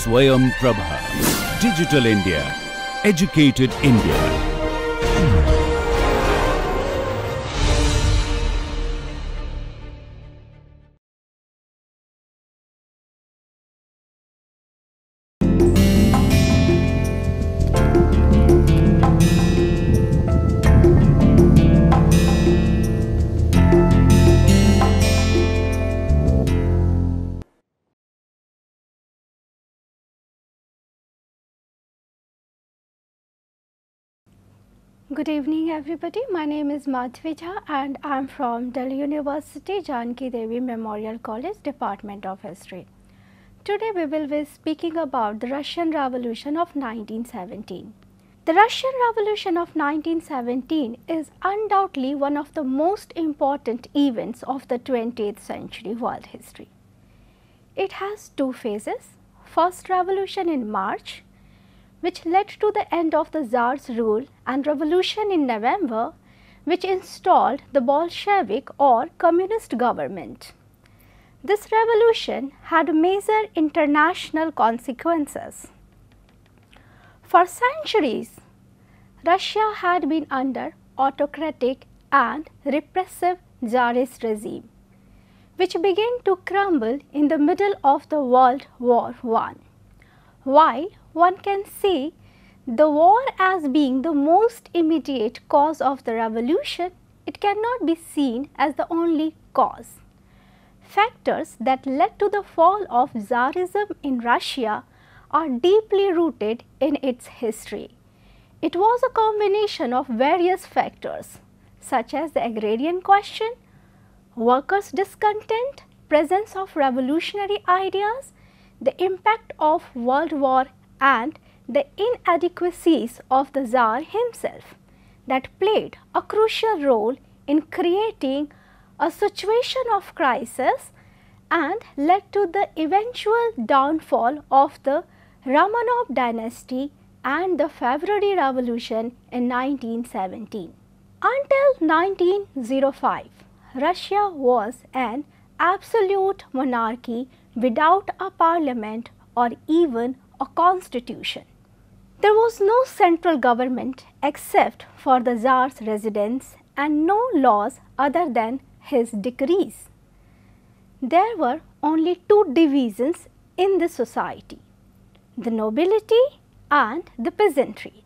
Swayam Prabha. Digital India. Educated India. Good evening everybody, my name is Madhvija and I am from Delhi University Janki Devi Memorial College, Department of History. Today we will be speaking about the Russian Revolution of 1917. The Russian Revolution of 1917 is undoubtedly one of the most important events of the 20th century world history. It has two phases. First revolution in March, which led to the end of the Tsar's rule, and revolution in November, which installed the Bolshevik or communist government. This revolution had major international consequences. For centuries, Russia had been under autocratic and repressive Tsarist regime, which began to crumble in the middle of the World War I. While one can see the war as being the most immediate cause of the revolution, it cannot be seen as the only cause. Factors that led to the fall of Tsarism in Russia are deeply rooted in its history. It was a combination of various factors such as the agrarian question, workers' discontent, presence of revolutionary ideas, the impact of World War and the inadequacies of the Tsar himself that played a crucial role in creating a situation of crisis and led to the eventual downfall of the Romanov dynasty and the February Revolution in 1917. Until 1905, Russia was an absolute monarchy without a parliament or even a constitution. There was no central government except for the Tsar's residence and no laws other than his decrees. There were only two divisions in the society, the nobility and the peasantry,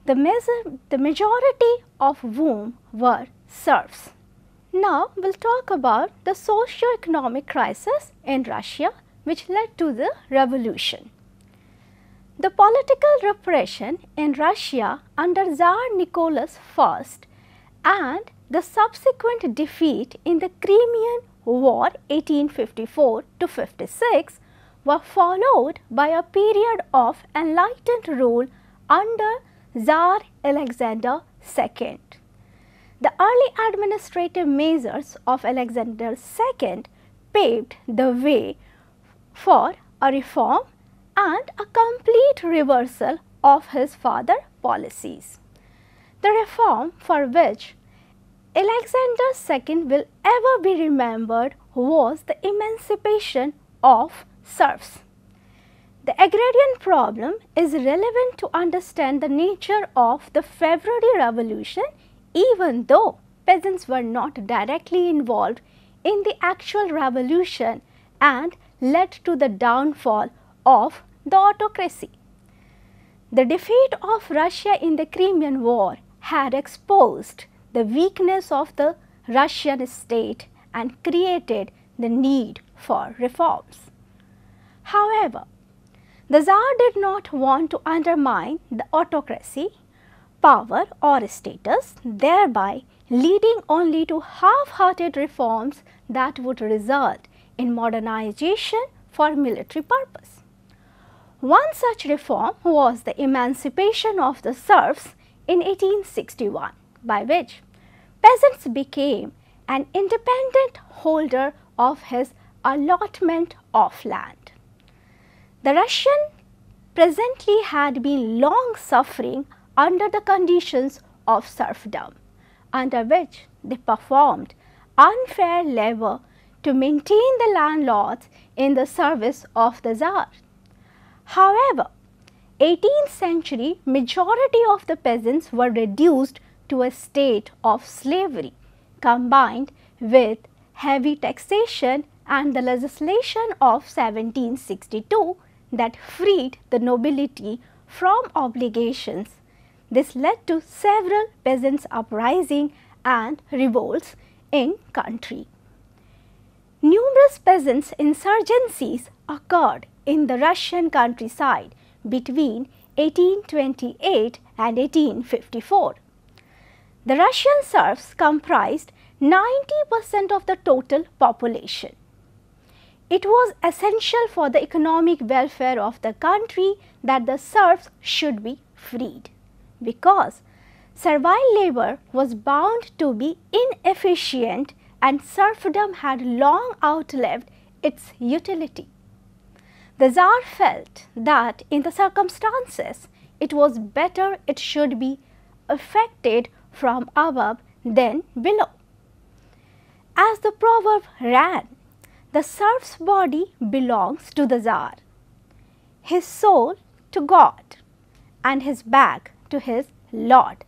the majority of whom were serfs. Now we will talk about the socio-economic crisis in Russia which led to the revolution. The political repression in Russia under Tsar Nicholas I and the subsequent defeat in the Crimean War 1854–56 were followed by a period of enlightened rule under Tsar Alexander II. The early administrative measures of Alexander II paved the way for a reform and a complete reversal of his father's policies. The reform for which Alexander II will ever be remembered was the emancipation of serfs. The agrarian problem is relevant to understand the nature of the February Revolution, even though peasants were not directly involved in the actual revolution and led to the downfall of the autocracy. The defeat of Russia in the Crimean War had exposed the weakness of the Russian state and created the need for reforms. However, the Tsar did not want to undermine the autocracy, power or status, thereby leading only to half-hearted reforms that would result in modernization for military purpose. One such reform was the emancipation of the serfs in 1861, by which peasants became an independent holder of his allotment of land. The Russian presently had been long suffering under the conditions of serfdom, under which they performed unfair labor to maintain the landlords in the service of the Tsar. However, 18th century majority of the peasants were reduced to a state of slavery combined with heavy taxation and the legislation of 1762 that freed the nobility from obligations. This led to several peasants' uprisings and revolts in country. Numerous peasants' insurgencies occurred in the Russian countryside between 1828 and 1854. The Russian serfs comprised 90% of the total population. It was essential for the economic welfare of the country that the serfs should be freed, because servile labor was bound to be inefficient and serfdom had long outlived its utility. The Tsar felt that in the circumstances it was better it should be effected from above than below. As the proverb ran, the serf's body belongs to the Tsar, his soul to God, and his back to his Lord.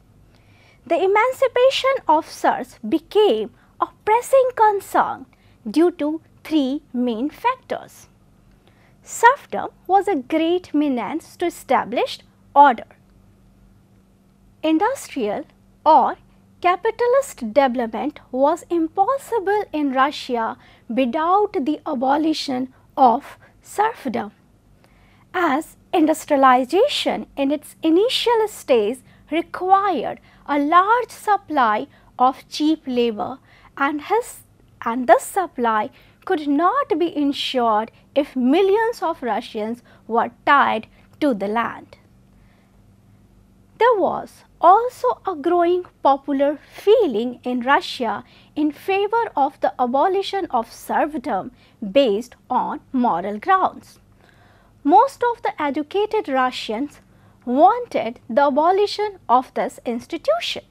The emancipation of serfs became a pressing concern due to three main factors. Serfdom was a great menace to establish order. Industrial or capitalist development was impossible in Russia without the abolition of serfdom, as industrialization in its initial stage required a large supply of cheap labor, and this supply could not be ensured if millions of Russians were tied to the land. There was also a growing popular feeling in Russia in favor of the abolition of serfdom based on moral grounds. Most of the educated Russians wanted the abolition of this institution.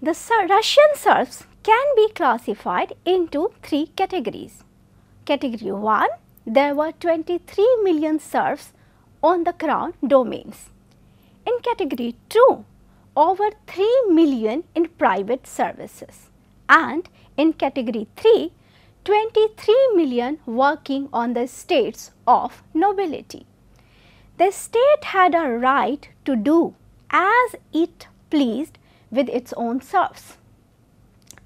The Russian serfs can be classified into three categories. Category 1, there were 23 million serfs on the crown domains. In category 2, over 3 million in private services, and in category 3, 23 million working on the estates of nobility. The state had a right to do as it pleased with its own serfs.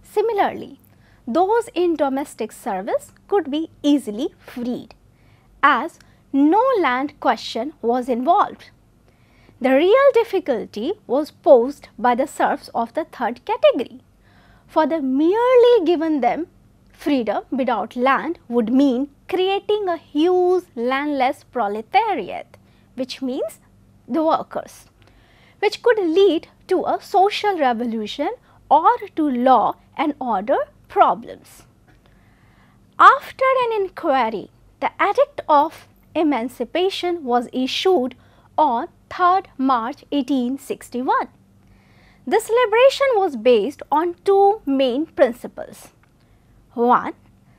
Similarly, those in domestic service could be easily freed, as no land question was involved. The real difficulty was posed by the serfs of the third category, for the merely given them freedom without land would mean creating a huge landless proletariat, which means the workers, which could lead to a social revolution or to law and order problems. After an inquiry, the Edict of Emancipation was issued on 3rd March 1861. This liberation was based on two main principles. 1.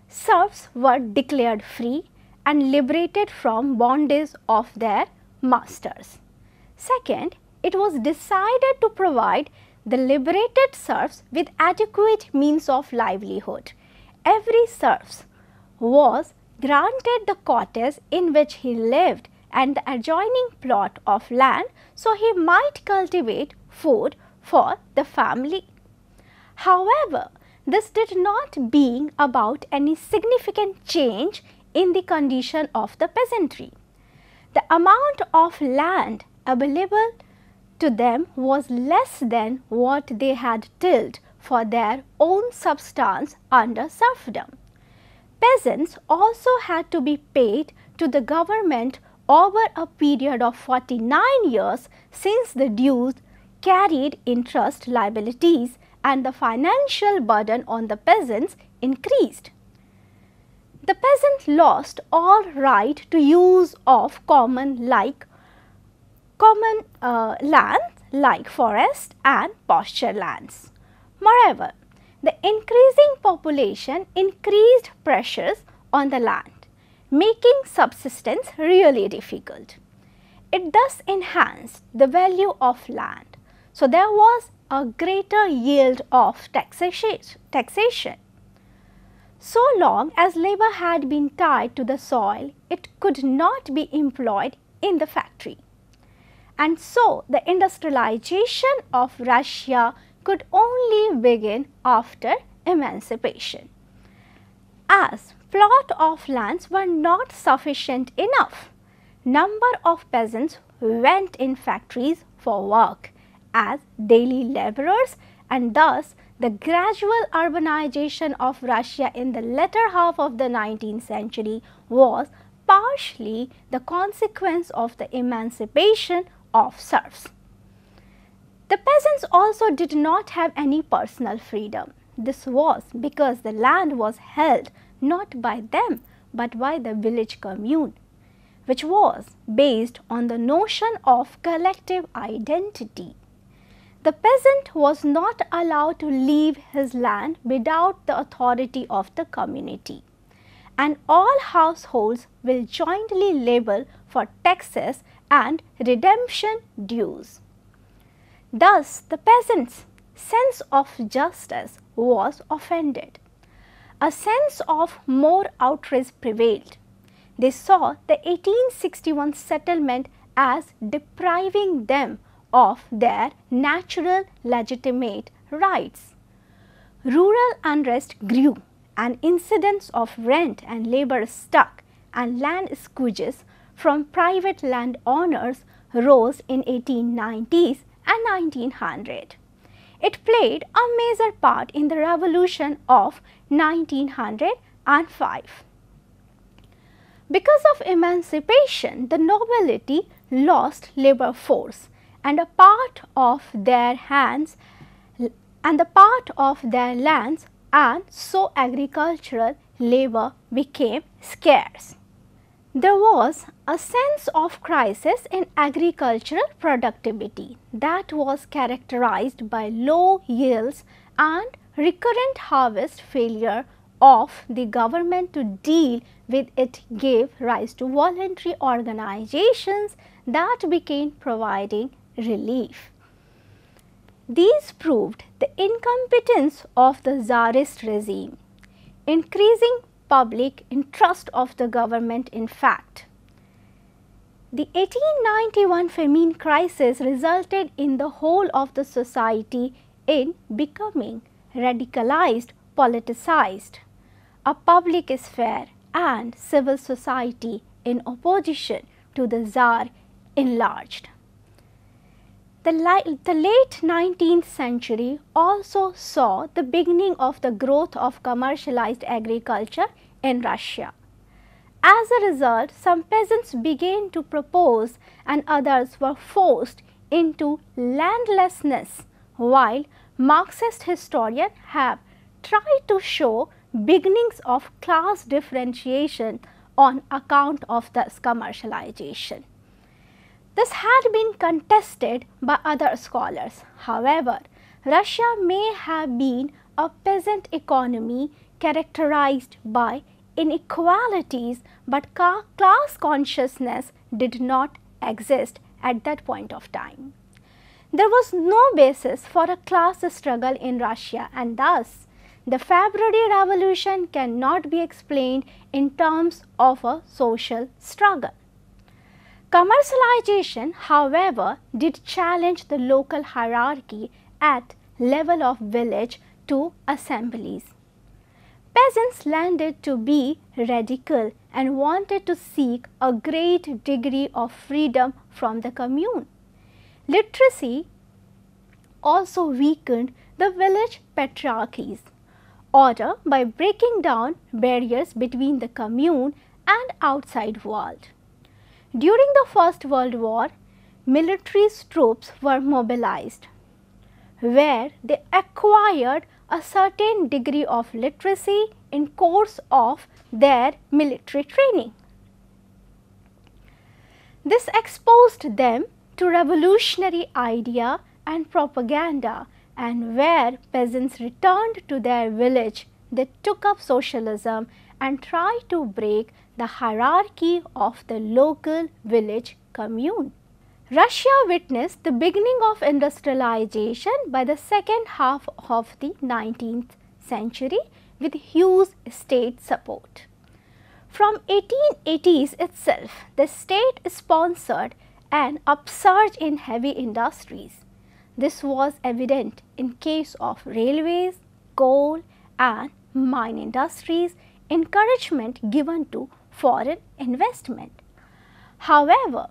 Serfs were declared free and liberated from bondage of their masters. Second, it was decided to provide the liberated serfs with adequate means of livelihood. Every serf was granted the cottage in which he lived and the adjoining plot of land, so he might cultivate food for the family. However, this did not bring about any significant change in the condition of the peasantry. The amount of land available to them was less than what they had tilled for their own substance under serfdom. Peasants also had to be paid to the government over a period of 49 years, since the dues carried interest liabilities and the financial burden on the peasants increased. The peasant lost all right to use of common lands like forest and pasture lands. Moreover, the increasing population increased pressures on the land, making subsistence really difficult. It thus enhanced the value of land. So, there was a greater yield of taxation. So long as labor had been tied to the soil, it could not be employed in the factory. And so, the industrialization of Russia could only begin after emancipation. As plot of lands were not sufficient enough, number of peasants went in factories for work as daily laborers, and thus the gradual urbanization of Russia in the latter half of the 19th century was partially the consequence of the emancipation of serfs. The peasants also did not have any personal freedom. This was because the land was held not by them but by the village commune, which was based on the notion of collective identity. The peasant was not allowed to leave his land without the authority of the community, and all households will jointly labor for taxes and redemption dues. Thus, the peasants' sense of justice was offended. A sense of more outrage prevailed. They saw the 1861 settlement as depriving them of their natural legitimate rights. Rural unrest grew, and incidents of rent and labor stuck and land squeeges from private landowners rose in 1890s and 1900. It played a major part in the revolution of 1905. Because of emancipation, the nobility lost labor force, and a part of their lands, and so agricultural labor became scarce. There was a sense of crisis in agricultural productivity that was characterized by low yields and recurrent harvest failure of the government to deal with it gave rise to voluntary organizations that began providing relief. These proved the incompetence of the Tsarist regime, increasing public interest of the government. In fact, the 1891 famine crisis resulted in the whole of the society in becoming radicalized, politicized. A public sphere and civil society in opposition to the Tsar enlarged. The late 19th century also saw the beginning of the growth of commercialized agriculture in Russia. As a result, some peasants began to propose and others were forced into landlessness, while Marxist historians have tried to show beginnings of class differentiation on account of this commercialization. This had been contested by other scholars. However, Russia may have been a peasant economy characterized by inequalities, but class consciousness did not exist at that point of time. There was no basis for a class struggle in Russia, and thus the February Revolution cannot be explained in terms of a social struggle. Commercialization, however, did challenge the local hierarchy at level of village to assemblies. Peasants landed to be radical and wanted to seek a great degree of freedom from the commune. Literacy also weakened the village patriarchies, order by breaking down barriers between the commune and outside world. During the First World War, military troops were mobilized, where they acquired a certain degree of literacy in course of their military training. This exposed them to revolutionary idea and propaganda, and where peasants returned to their village, they took up socialism and tried to break the hierarchy of the local village commune. Russia witnessed the beginning of industrialization by the second half of the 19th century with huge state support. From 1880s itself, the state sponsored an upsurge in heavy industries. This was evident in case of railways, coal and mine industries, encouragement given to foreign investment. However,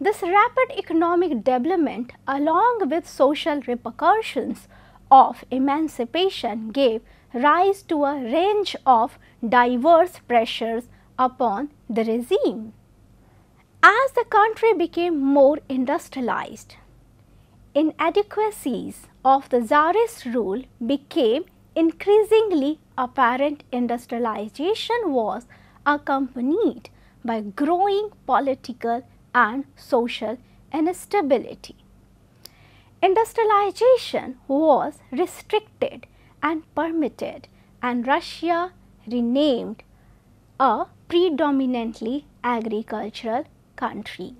this rapid economic development along with social repercussions of emancipation gave rise to a range of diverse pressures upon the regime. As the country became more industrialized, inadequacies of the Tsarist rule became increasingly apparent. Industrialization was accompanied by growing political and social instability. Industrialization was restricted and permitted, and Russia renamed a predominantly agricultural country.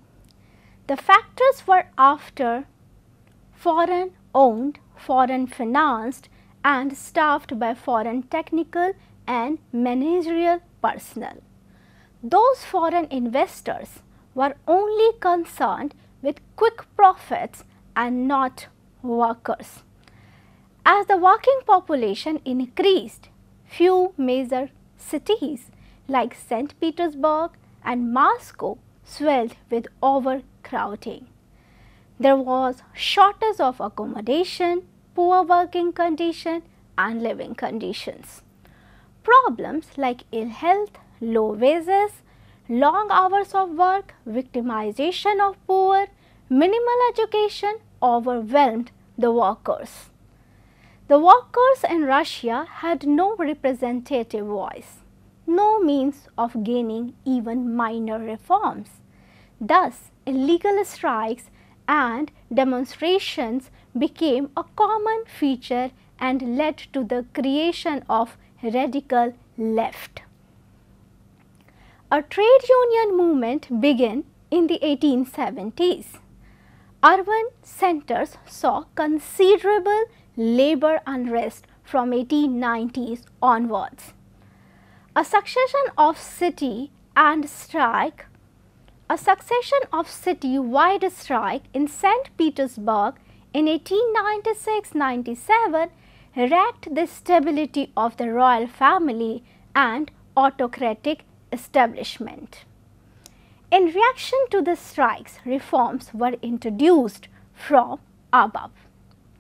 The factors were after foreign owned, foreign financed and staffed by foreign technical and managerial personnel. Those foreign investors were only concerned with quick profits and not workers. As the working population increased, few major cities like St. Petersburg and Moscow swelled with overcrowding. There was shortage of accommodation, poor working condition and living conditions. Problems like ill health, low wages, long hours of work, victimization of poor, minimal education overwhelmed the workers. The workers in Russia had no representative voice, no means of gaining even minor reforms. Thus, illegal strikes and demonstrations became a common feature and led to the creation of radical left. A trade union movement began in the 1870s. Urban centers saw considerable labor unrest from 1890s onwards. A succession of city-wide strike in St. Petersburg in 1896-97 wrecked the stability of the royal family and autocratic establishment. In reaction to the strikes, reforms were introduced from above.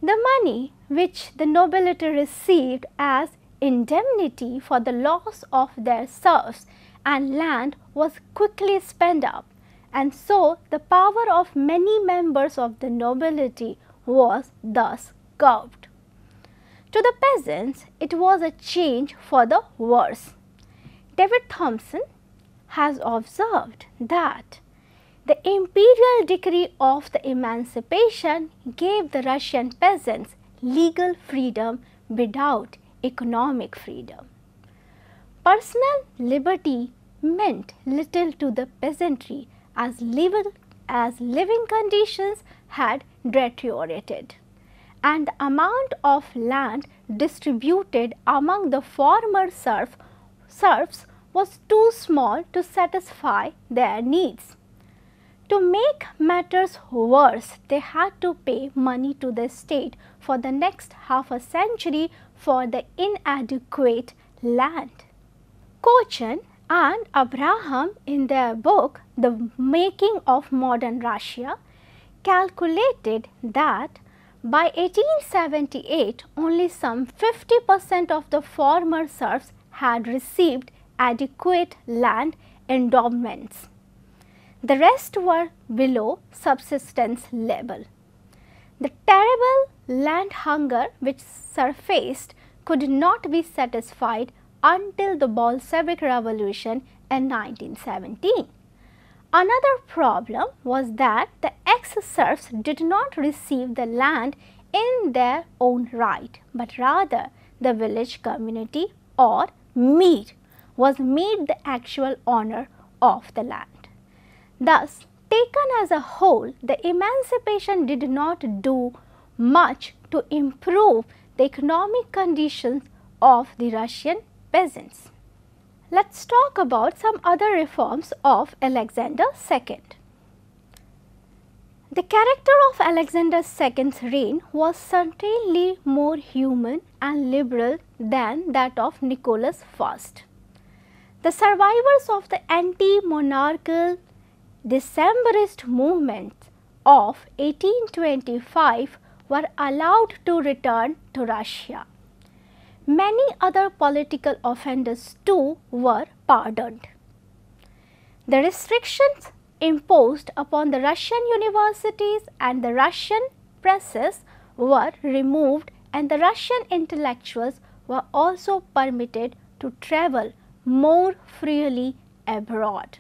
The money which the nobility received as indemnity for the loss of their serfs and land was quickly spent up, and so the power of many members of the nobility was thus curbed. To the peasants, it was a change for the worse. David Thompson has observed that the imperial decree of the emancipation gave the Russian peasants legal freedom without economic freedom. Personal liberty meant little to the peasantry as living conditions had deteriorated, and the amount of land distributed among the former serfs was too small to satisfy their needs. To make matters worse, they had to pay money to the state for the next half a century for the inadequate land. Cochin and Abraham, in their book The Making of Modern Russia, calculated that by 1878 only some 50% of the former serfs had received adequate land endowments. The rest were below subsistence level. The terrible land hunger which surfaced could not be satisfied until the Bolshevik Revolution in 1917. Another problem was that the ex-serfs did not receive the land in their own right, but rather the village community or mir was made the actual owner of the land. Thus, taken as a whole, the emancipation did not do much to improve the economic conditions of the Russian peasants. Let's talk about some other reforms of Alexander II. The character of Alexander II's reign was certainly more human and liberal than that of Nicholas I. The survivors of the anti-monarchical Decembrist movement of 1825 were allowed to return to Russia. Many other political offenders too were pardoned. The restrictions imposed upon the Russian universities and the Russian presses were removed, and the Russian intellectuals were also permitted to travel more freely abroad.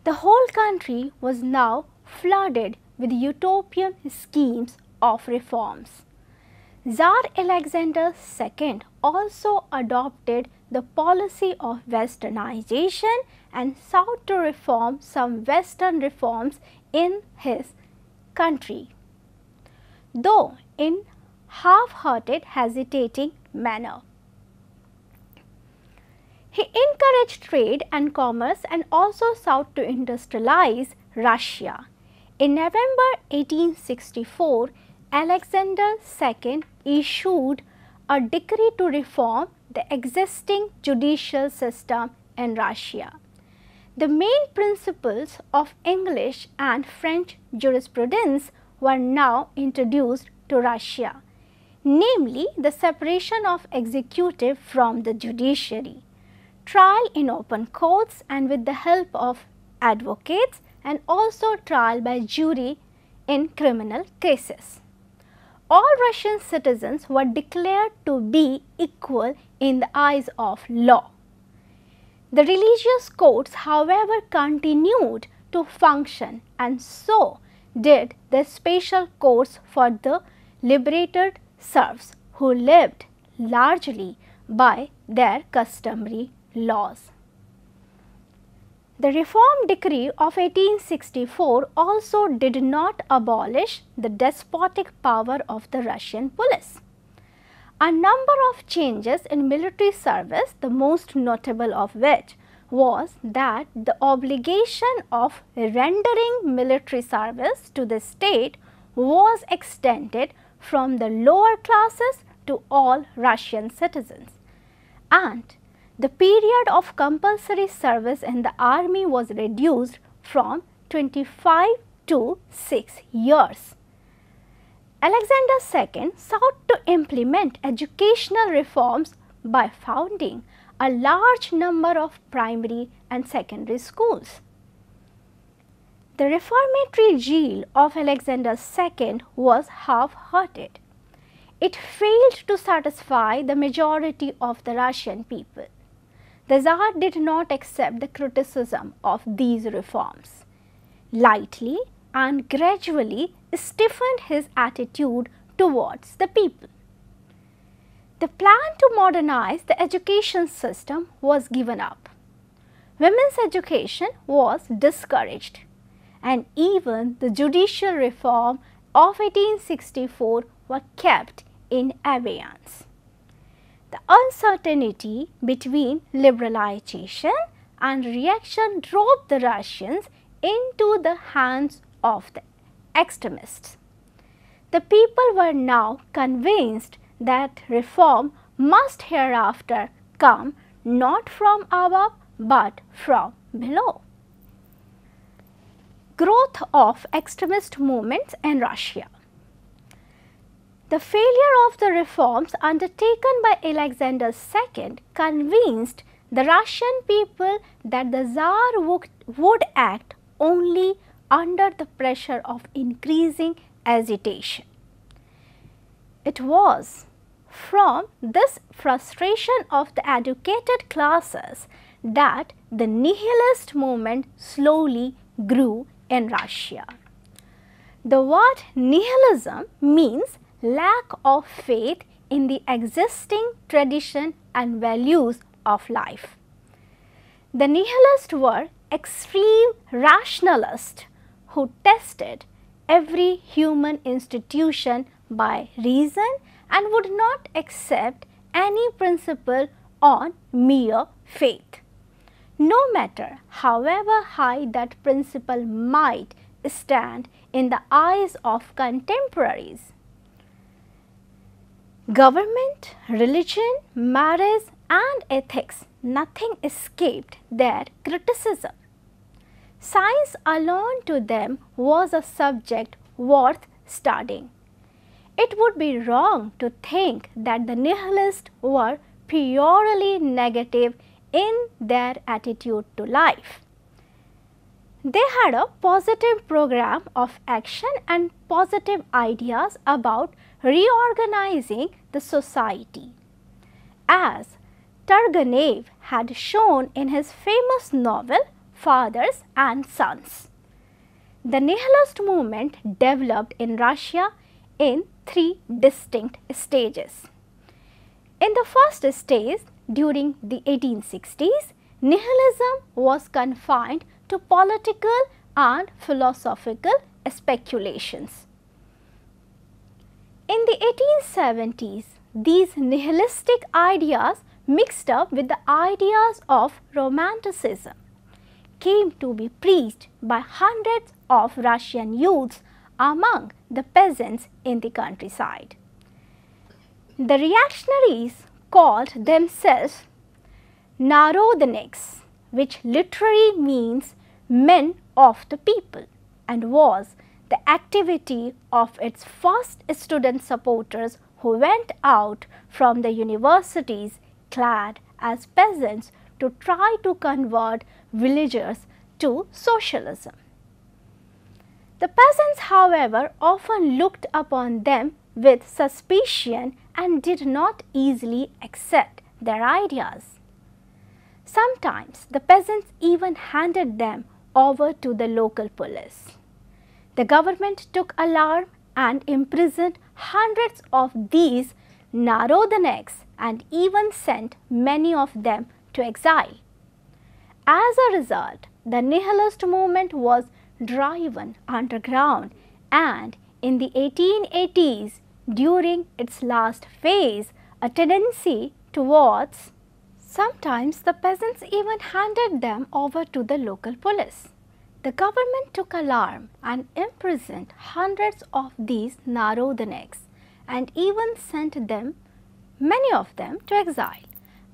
The whole country was now flooded with utopian schemes of reforms. Tsar Alexander II also adopted the policy of westernization and sought to reform some western reforms in his country, though in half-hearted, hesitating manner. He encouraged trade and commerce and also sought to industrialize Russia. In November 1864, Alexander II issued a decree to reform the existing judicial system in Russia. The main principles of English and French jurisprudence were now introduced to Russia, namely the separation of executive from the judiciary, trial in open courts and with the help of advocates, and also trial by jury in criminal cases. All Russian citizens were declared to be equal in the eyes of law. The religious courts, however, continued to function, and so did the special courts for the liberated serfs who lived largely by their customary laws. The Reform Decree of 1864 also did not abolish the despotic power of the Russian police. A number of changes in military service, the most notable of which was that the obligation of rendering military service to the state was extended from the lower classes to all Russian citizens, and the period of compulsory service in the army was reduced from 25 to 6 years. Alexander II sought to implement educational reforms by founding a large number of primary and secondary schools. The reformatory zeal of Alexander II was half-hearted. It failed to satisfy the majority of the Russian people. The Tsar did not accept the criticism of these reforms lightly and gradually stiffened his attitude towards the people. The plan to modernize the education system was given up. Women's education was discouraged, and even the judicial reform of 1864 were kept in abeyance. The uncertainty between liberalization and reaction drove the Russians into the hands of the extremists. The people were now convinced that reform must hereafter come not from above but from below. Growth of extremist movements in Russia. The failure of the reforms undertaken by Alexander II convinced the Russian people that the Tsar would act only under the pressure of increasing agitation. It was from this frustration of the educated classes that the nihilist movement slowly grew in Russia. The word nihilism means lack of faith in the existing tradition and values of life. The nihilists were extreme rationalists who tested every human institution by reason and would not accept any principle on mere faith, no matter however high that principle might stand in the eyes of contemporaries. Government, religion, marriage and ethics, nothing escaped their criticism. Science alone to them was a subject worth studying. It would be wrong to think that the nihilists were purely negative in their attitude to life. They had a positive program of action and positive ideas about reorganizing the society. As Turgenev had shown in his famous novel Fathers and Sons. The nihilist movement developed in Russia in three distinct stages. In the first stage, during the 1860s, nihilism was confined to political and philosophical speculations. In the 1870s, these nihilistic ideas mixed up with the ideas of Romanticism came to be preached by hundreds of Russian youths among the peasants in the countryside. The reactionaries called themselves Narodniks, which literally means men of the people, and was the activity of its first student supporters who went out from the universities clad as peasants to try to convert villagers to socialism. The peasants, however, often looked upon them with suspicion and did not easily accept their ideas. Sometimes the peasants even handed them over to the local police. The government took alarm and imprisoned hundreds of these Narodniks and even sent many of them to exile. As a result, the nihilist movement was driven underground, and in the 1880s, during its last phase, a tendency towards sometimes the peasants even handed them over to the local police. The government took alarm and imprisoned hundreds of these Narodniks and even sent them, many of them, to exile.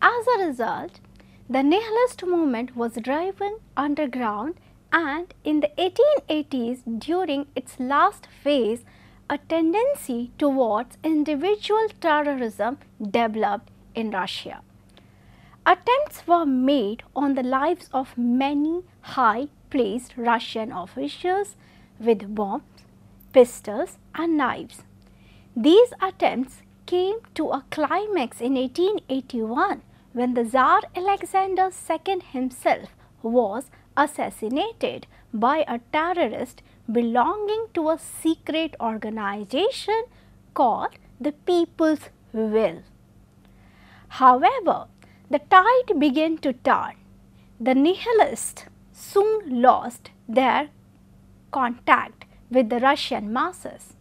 As a result, the nihilist movement was driven underground, and in the 1880s, during its last phase, a tendency towards individual terrorism developed in Russia. Attempts were made on the lives of many high-placed Russian officials with bombs, pistols and knives. These attempts came to a climax in 1881 when the Tsar Alexander II himself was assassinated by a terrorist belonging to a secret organization called the People's Will. However, the tide began to turn. The nihilists soon lost their contact with the Russian masses,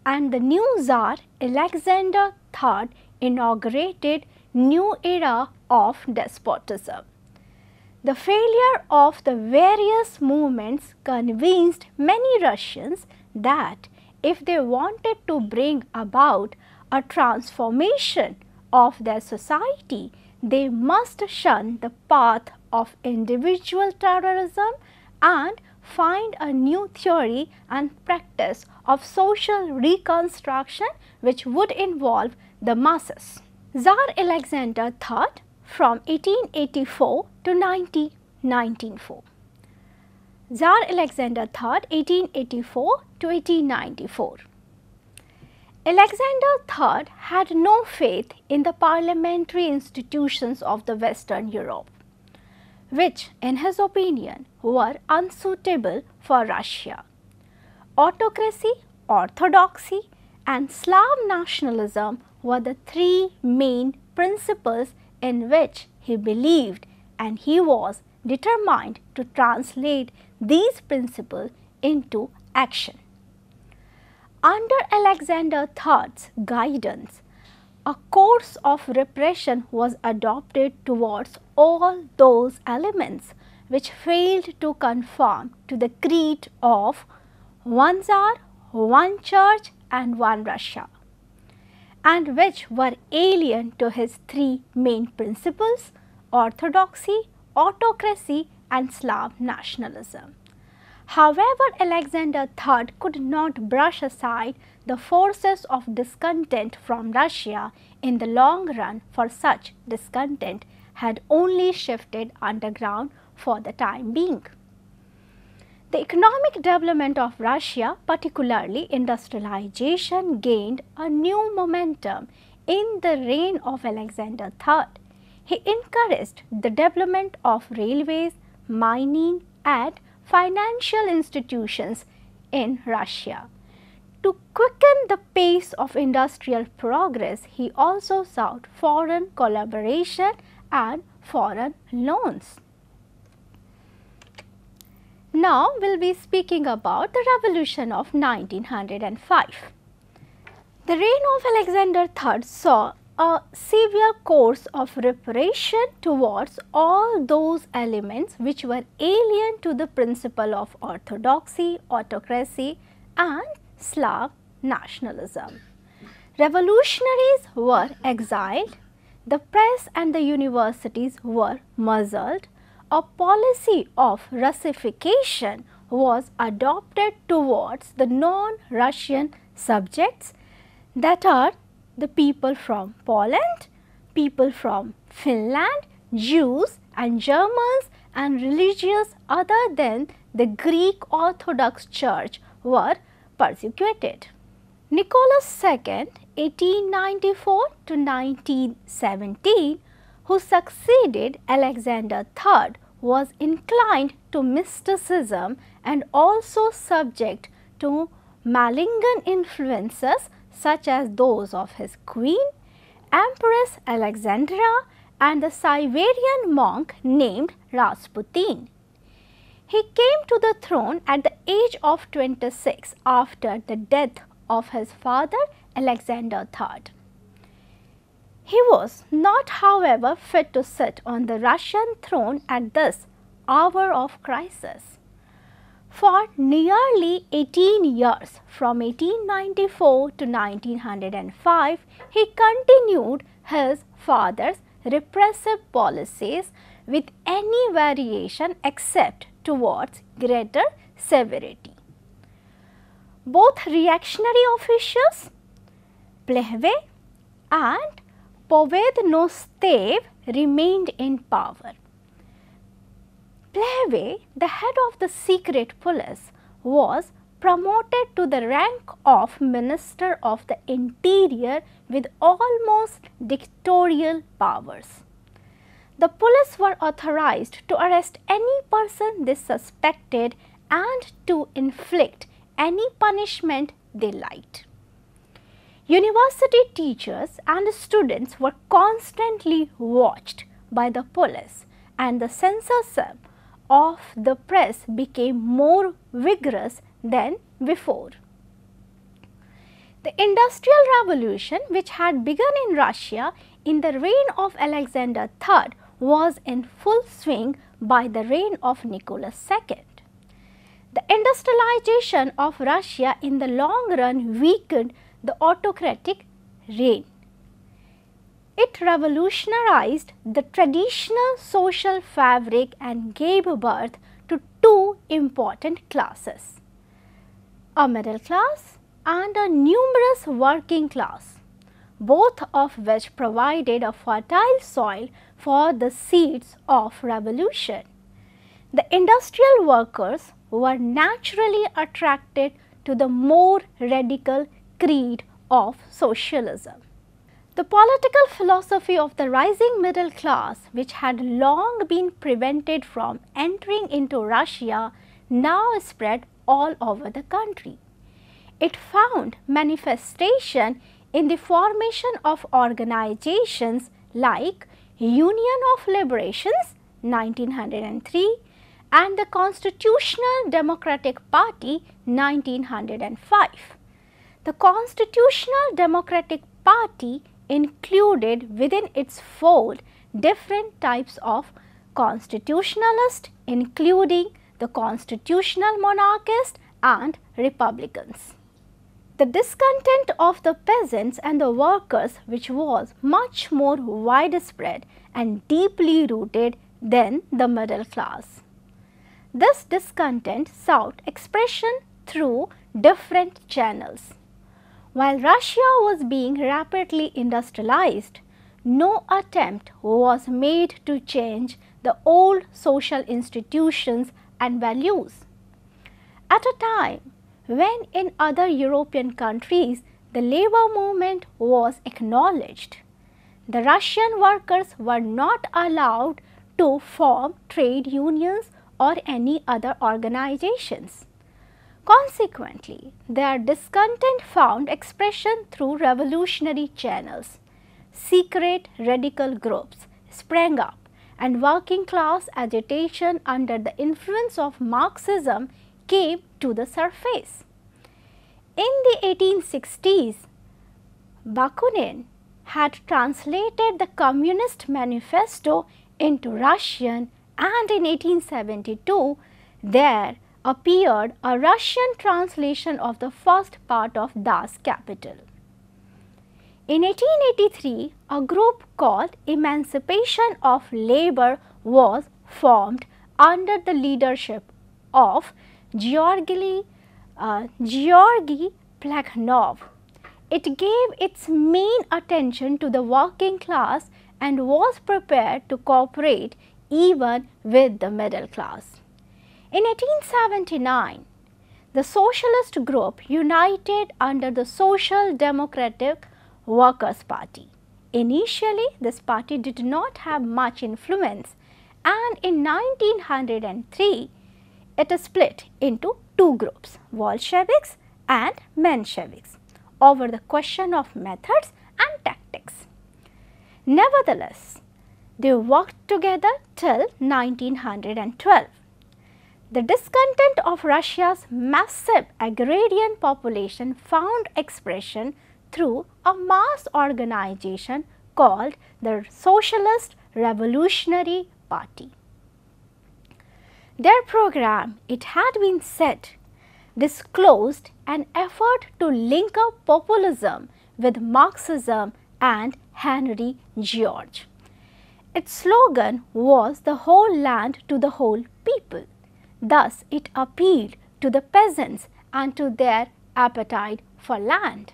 and the new Tsar Alexander III inaugurated new era of despotism. The failure of the various movements convinced many Russians that if they wanted to bring about a transformation of their society, they must shun the path of individual terrorism and find a new theory and practice of social reconstruction which would involve the masses. Tsar Alexander III from 1884 to 1904. Tsar Alexander III 1884 to 1894. Alexander III had no faith in the parliamentary institutions of the Western Europe, which in his opinion were unsuitable for Russia. Autocracy, orthodoxy and Slav nationalism were the three main principles in which he believed, and he was determined to translate these principles into action. Under Alexander III's guidance, a course of repression was adopted towards all those elements which failed to conform to the creed of one Tsar, one Church and one Russia, and which were alien to his three main principles: orthodoxy, autocracy and Slav nationalism. However, Alexander III could not brush aside the forces of discontent from Russia in the long run, for such discontent had only shifted underground for the time being. The economic development of Russia, particularly industrialization, gained a new momentum in the reign of Alexander III. He encouraged the development of railways, mining and financial institutions in Russia. To quicken the pace of industrial progress, he also sought foreign collaboration and foreign loans. Now, we will be speaking about the revolution of 1905. The reign of Alexander III saw a severe course of repression towards all those elements which were alien to the principle of orthodoxy, autocracy and Slav nationalism. Revolutionaries were exiled, the press and the universities were muzzled, a policy of Russification was adopted towards the non-Russian subjects, that are the people from Poland, people from Finland, Jews and Germans and religious other than the Greek Orthodox Church were persecuted. Nicholas II, 1894 to 1917, who succeeded Alexander III, was inclined to mysticism and also subject to malignant influences such as those of his queen, Empress Alexandra and the Siberian monk named Rasputin. He came to the throne at the age of 26 after the death of his father Alexander III. He was not, however, fit to sit on the Russian throne at this hour of crisis. For nearly 18 years, from 1894 to 1905, he continued his father's repressive policies with any variation except towards greater severity. Both reactionary officials, Plehve and Povednostev, remained in power. Plehve, the head of the secret police, was promoted to the rank of Minister of the Interior with almost dictatorial powers. The police were authorized to arrest any person they suspected and to inflict any punishment they liked. University teachers and students were constantly watched by the police, and the censorship of the press became more vigorous than before. The Industrial Revolution, which had begun in Russia in the reign of Alexander III, was in full swing by the reign of Nicholas II. The industrialization of Russia in the long run weakened the autocratic reign. It revolutionized the traditional social fabric and gave birth to two important classes, a middle class and a numerous working class, both of which provided a fertile soil for the seeds of revolution. The industrial workers were naturally attracted to the more radical creed of socialism. The political philosophy of the rising middle class, which had long been prevented from entering into Russia, now spread all over the country. It found manifestation in the formation of organizations like Union of Liberations 1903 and the Constitutional Democratic Party 1905. The Constitutional Democratic Party included within its fold different types of constitutionalists, including the constitutional monarchists and republicans. The discontent of the peasants and the workers, which was much more widespread and deeply rooted than the middle class. This discontent sought expression through different channels. While Russia was being rapidly industrialized, no attempt was made to change the old social institutions and values. At a time when in other European countries the labor movement was acknowledged, the Russian workers were not allowed to form trade unions or any other organizations. Consequently, their discontent found expression through revolutionary channels. Secret radical groups sprang up, and working class agitation under the influence of Marxism came to the surface. In the 1860s, Bakunin had translated the Communist Manifesto into Russian, and in 1872 there appeared a Russian translation of the first part of Das Kapital. In 1883, a group called Emancipation of Labor was formed under the leadership of Georgy Plekhanov. It gave its main attention to the working class and was prepared to cooperate even with the middle class. In 1879, the socialist group united under the Social Democratic Workers' Party. Initially, this party did not have much influence, and in 1903, it split into two groups, Bolsheviks and Mensheviks, over the question of methods and tactics. Nevertheless, they worked together till 1912. The discontent of Russia's massive agrarian population found expression through a mass organization called the Socialist Revolutionary Party. Their program, it had been said, disclosed an effort to link up populism with Marxism and Henry George. Its slogan was "the whole land to the whole people." Thus, it appealed to the peasants and to their appetite for land.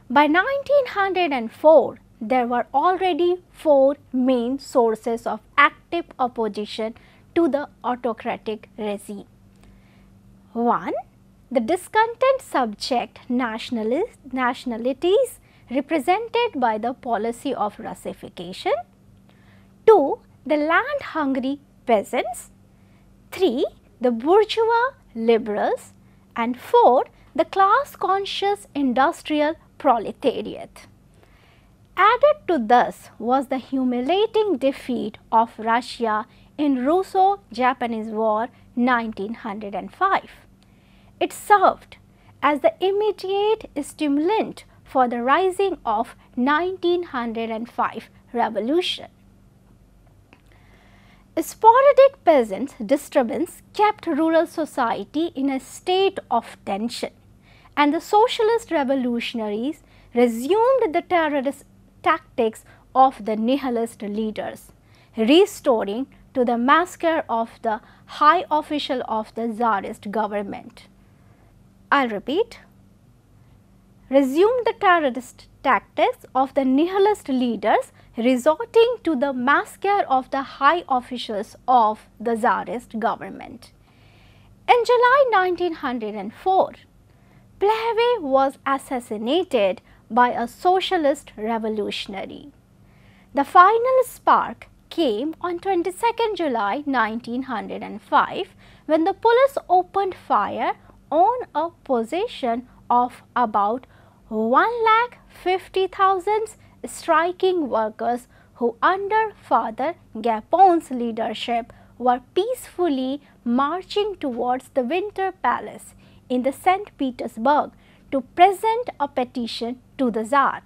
By 1904, there were already four main sources of active opposition to the autocratic regime. 1. The discontent subject nationalities represented by the policy of Russification. 2. The land-hungry peasants. 3. The bourgeois liberals. And 4. The class-conscious industrial proletariat. Added to this was the humiliating defeat of Russia in Russo-Japanese War 1905. It served as the immediate stimulant for the rising of 1905 revolution. Sporadic peasant disturbance kept rural society in a state of tension, and the socialist revolutionaries resumed the terrorist tactics of the nihilist leaders, restoring to the massacre of the high official of the Tsarist government. I'll repeat. Resumed the terrorist tactics of the nihilist leaders, resorting to the massacre of the high officials of the Tsarist government. In July 1904, Plehve was assassinated by a socialist revolutionary. The final spark came on 22nd July 1905 when the police opened fire on a position of about 1,50,000 striking workers who under Father Gapon's leadership were peacefully marching towards the Winter Palace in the St. Petersburg to present a petition to the Tsar.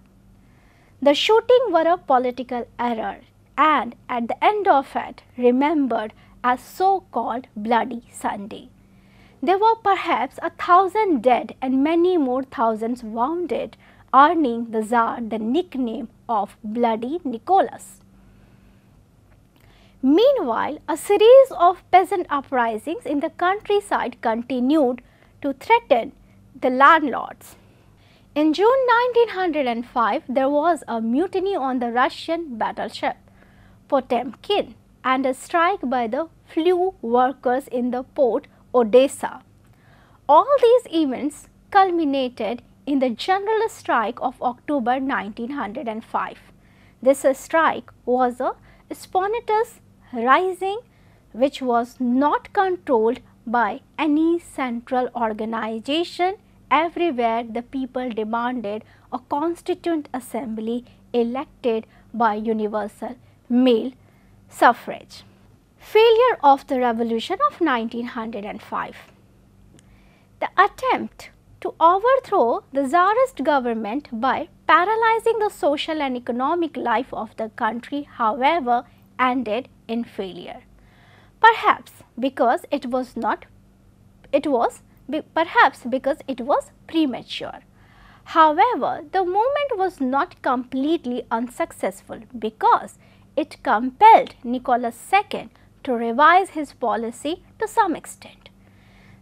The shooting were a political error and at the end of it remembered as so-called Bloody Sunday. There were perhaps 1,000 dead and many more thousands wounded, earning the Tsar the nickname of Bloody Nicholas. Meanwhile, a series of peasant uprisings in the countryside continued to threaten the landlords. In June 1905, there was a mutiny on the Russian battleship Potemkin and a strike by the flue workers in the port Odessa. All these events culminated in the general strike of October 1905. This strike was a spontaneous rising which was not controlled by any central organization. Everywhere the people demanded a constituent assembly elected by universal male suffrage. Failure of the revolution of 1905. The attempt to overthrow the Tsarist government by paralyzing the social and economic life of the country, however, ended in failure. Perhaps because it was premature. However, the movement was not completely unsuccessful because it compelled Nicholas II to revise his policy to some extent.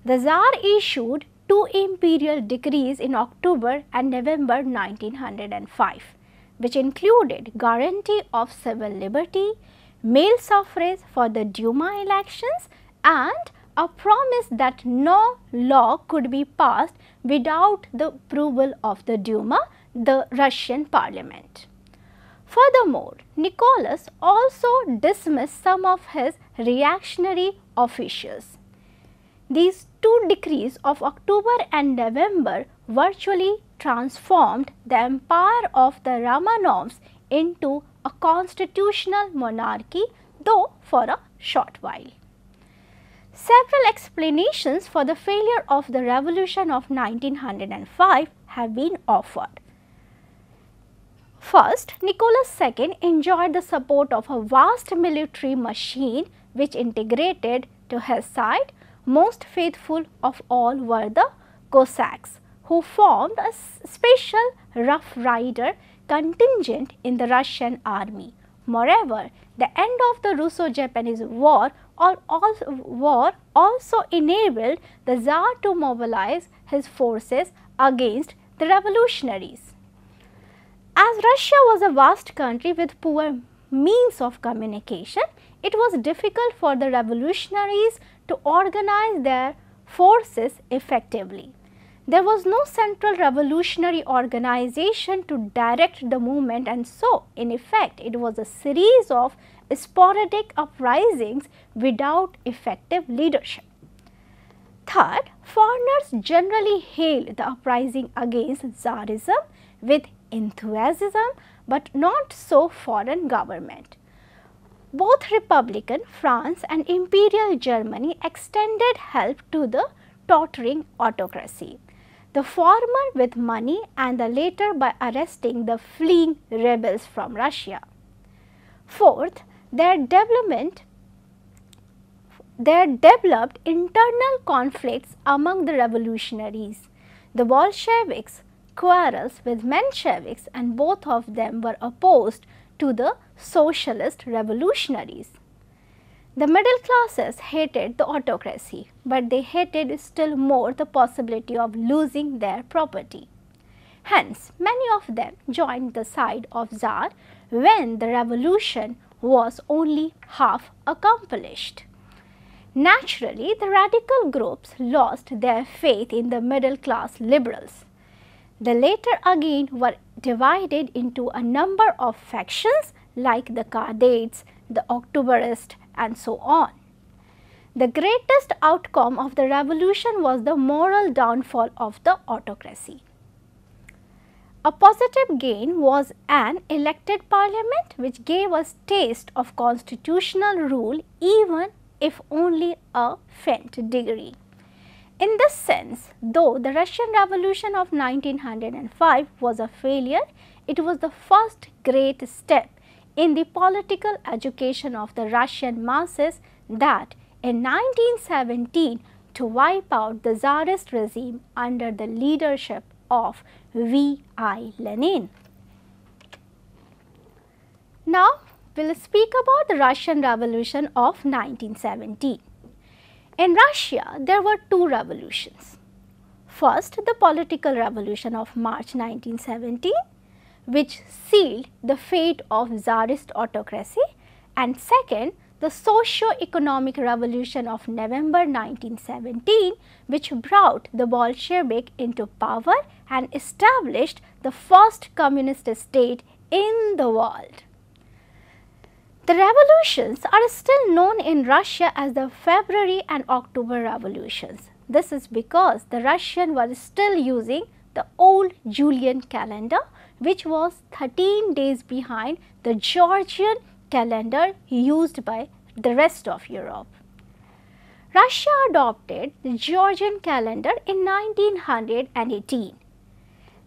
The Tsar issued 2 imperial decrees in October and November 1905, which included guarantee of civil liberty, male suffrage for the Duma elections, and a promise that no law could be passed without the approval of the Duma, the Russian parliament. Furthermore, Nicholas also dismissed some of his reactionary officials. These 2 decrees of October and November virtually transformed the empire of the Romanovs into a constitutional monarchy, though for a short while. Several explanations for the failure of the revolution of 1905 have been offered. First, Nicholas II enjoyed the support of a vast military machine which integrated to his side. Most faithful of all were the Cossacks, who formed a special Rough Rider contingent in the Russian army. Moreover, the end of the Russo-Japanese War also enabled the Tsar to mobilize his forces against the revolutionaries. As Russia was a vast country with poor means of communication, it was difficult for the revolutionaries to organize their forces effectively. There was no central revolutionary organization to direct the movement, and so in effect it was a series of sporadic uprisings without effective leadership. Third, foreigners generally hailed the uprising against Tsarism with enthusiasm, but not so foreign government. Both Republican France and Imperial Germany extended help to the tottering autocracy, the former with money and the latter by arresting the fleeing rebels from Russia. Fourth, there developed internal conflicts among the revolutionaries. The Bolsheviks quarrels with Mensheviks, and both of them were opposed to the socialist revolutionaries. The middle classes hated the autocracy, but they hated still more the possibility of losing their property. Hence, many of them joined the side of Tsar when the revolution was only half accomplished. Naturally, the radical groups lost their faith in the middle class liberals. The latter again were divided into a number of factions like the Cadets, the Octoberists, and so on. The greatest outcome of the revolution was the moral downfall of the autocracy. A positive gain was an elected parliament which gave us taste of constitutional rule, even if only a faint degree. In this sense, though the Russian Revolution of 1905 was a failure, it was the first great step in the political education of the Russian masses that in 1917 to wipe out the Tsarist regime under the leadership of V.I. Lenin. Now, we will speak about the Russian Revolution of 1917. In Russia, there were two revolutions. First, the political revolution of March 1917, which sealed the fate of Tsarist autocracy, and second, the socio-economic revolution of November 1917, which brought the Bolshevik into power and established the first communist state in the world. The revolutions are still known in Russia as the February and October revolutions. This is because the Russians were still using the old Julian calendar, which was 13 days behind the Georgian calendar used by the rest of Europe. Russia adopted the Georgian calendar in 1918.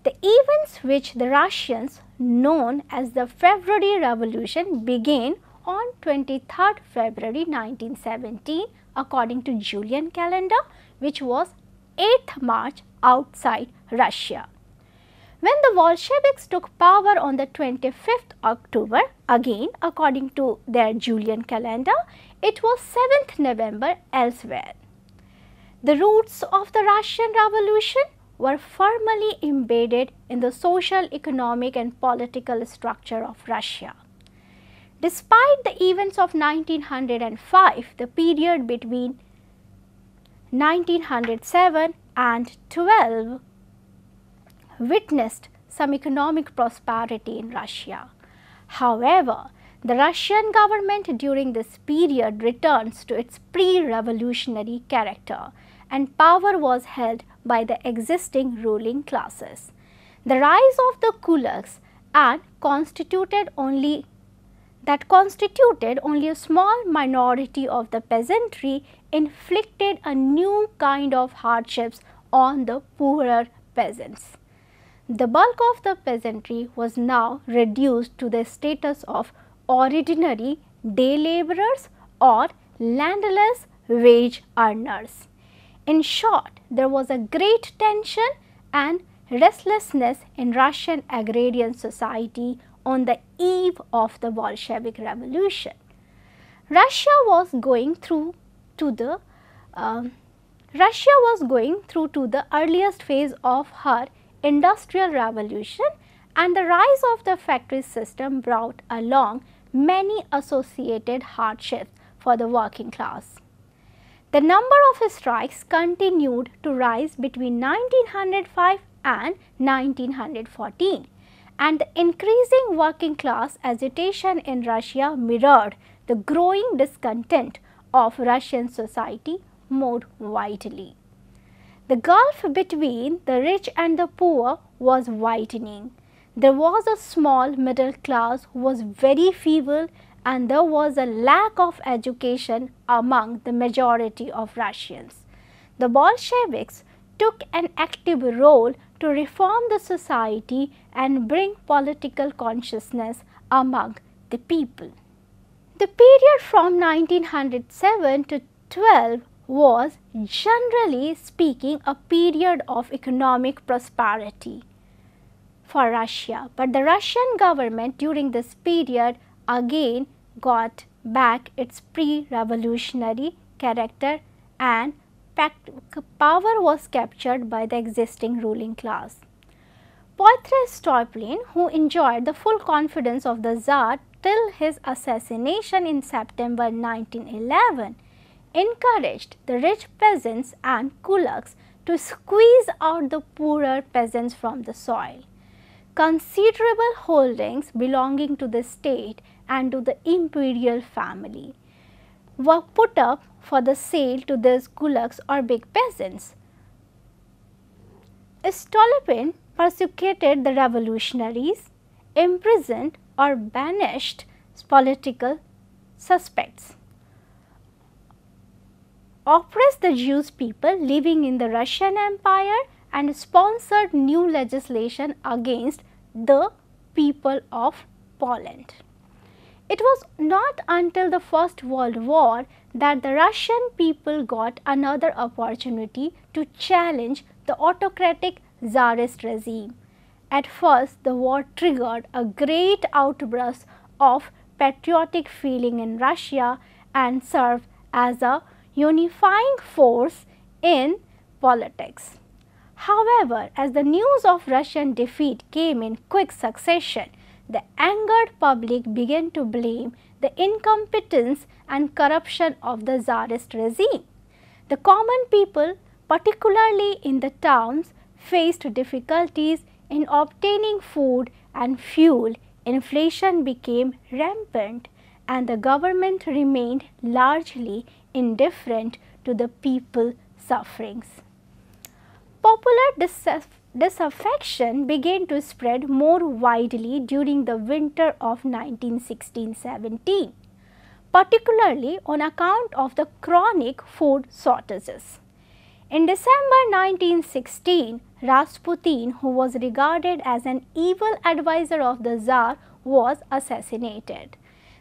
The events which the Russians known as the February Revolution began on 23rd February 1917 according to Julian calendar, which was 8th March outside Russia. When the Bolsheviks took power on the 25th October, again according to their Julian calendar, it was 7th November elsewhere. The roots of the Russian Revolution were firmly embedded in the social, economic and political structure of Russia. Despite the events of 1905, the period between 1907 and 12 witnessed some economic prosperity in Russia. However, the Russian government during this period returns to its pre-revolutionary character and power was held by the existing ruling classes. The rise of the kulaks and constituted only a small minority of the peasantry inflicted a new kind of hardships on the poorer peasants. The bulk of the peasantry was now reduced to the status of ordinary day laborers or landless wage earners. In short, there was a great tension and restlessness in Russian agrarian society on the eve of the Bolshevik Revolution. Russia was going through to the earliest phase of her industrial revolution, and the rise of the factory system brought along many associated hardships for the working class. The number of strikes continued to rise between 1905 and 1914. And the increasing working class agitation in Russia mirrored the growing discontent of Russian society more widely. The gulf between the rich and the poor was widening. There was a small middle class who was very feeble, and there was a lack of education among the majority of Russians. The Bolsheviks took an active role to reform the society and bring political consciousness among the people. The period from 1907 to 12 was, generally speaking, a period of economic prosperity for Russia, but the Russian government during this period again got back its pre-revolutionary character and power was captured by the existing ruling class. Pyotr Stolypin, who enjoyed the full confidence of the Tsar till his assassination in September 1911, encouraged the rich peasants and kulaks to squeeze out the poorer peasants from the soil. Considerable holdings belonging to the state and to the imperial family were put up for the sale to these kulaks or big peasants. Stolypin persecuted the revolutionaries, imprisoned or banished political suspects. oppressed the Jewish people living in the Russian Empire and sponsored new legislation against the people of Poland. It was not until the First World War that the Russian people got another opportunity to challenge the autocratic Tsarist regime. At first, the war triggered a great outburst of patriotic feeling in Russia and served as a unifying force in politics. However, as the news of Russian defeat came in quick succession, the angered public began to blame the incompetence and corruption of the Tsarist regime. The common people, particularly in the towns, faced difficulties in obtaining food and fuel. Inflation became rampant, and the government remained largely indifferent to the people's sufferings. Popular disaffection began to spread more widely during the winter of 1916-17, particularly on account of the chronic food shortages. In December 1916, Rasputin, who was regarded as an evil advisor of the Tsar, was assassinated.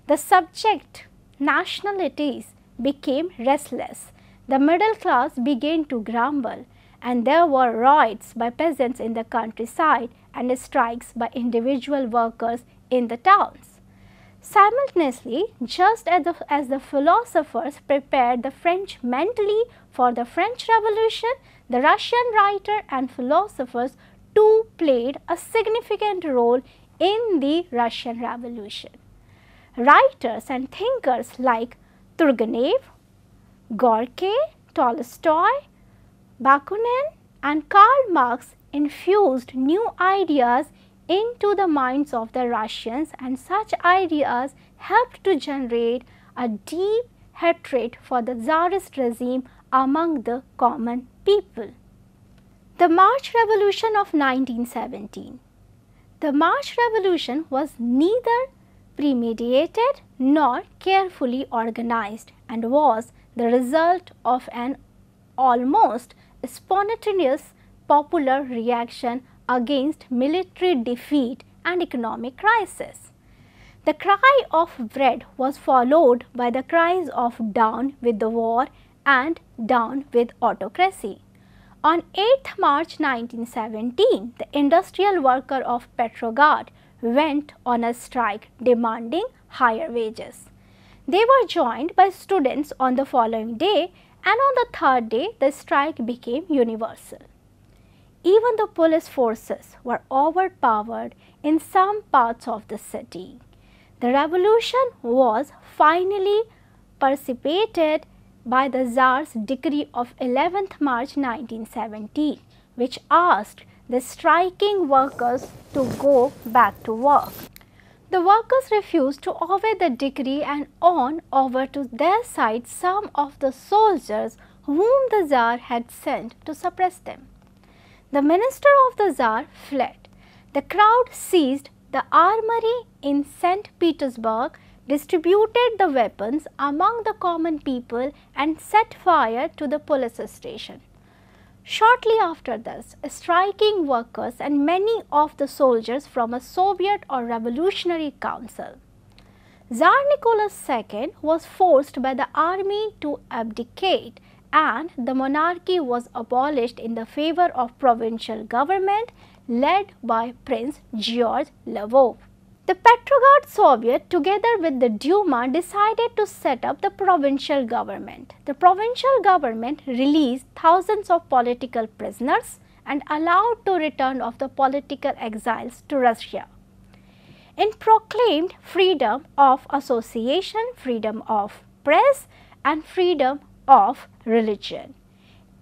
The subject nationalities became restless. The middle class began to grumble, and there were riots by peasants in the countryside and strikes by individual workers in the towns. Simultaneously, just as the philosophers prepared the French mentally for the French Revolution, the Russian writer and philosophers too played a significant role in the Russian Revolution. Writers and thinkers like Turgenev, Gorky, Tolstoy, Bakunin and Karl Marx infused new ideas into the minds of the Russians, and such ideas helped to generate a deep hatred for the Tsarist regime among the common people. The March Revolution of 1917. The March Revolution was neither premeditated nor carefully organized and was the result of an almost spontaneous popular reaction against military defeat and economic crisis. The cry of bread was followed by the cries of down with the war and down with autocracy. On 8th March 1917, the industrial worker of Petrograd went on a strike demanding higher wages. They were joined by students on the following day, and on the third day the strike became universal. Even the police forces were overpowered in some parts of the city. The revolution was finally precipitated by the Tsar's decree of 11th March 1917, which asked the striking workers to go back to work. The workers refused to obey the decree and won over to their side some of the soldiers whom the Tsar had sent to suppress them. The minister of the Tsar fled. The crowd seized the armory in St. Petersburg, distributed the weapons among the common people and set fire to the police station. Shortly after this, striking workers and many of the soldiers from a Soviet or Revolutionary Council. Tsar Nicholas II was forced by the army to abdicate, and the monarchy was abolished in the favor of provincial government led by Prince George Lvov. The Petrograd Soviet, together with the Duma, decided to set up the provincial government. The provincial government released thousands of political prisoners and allowed the return of the political exiles to Russia. It proclaimed freedom of association, freedom of press, and freedom of religion.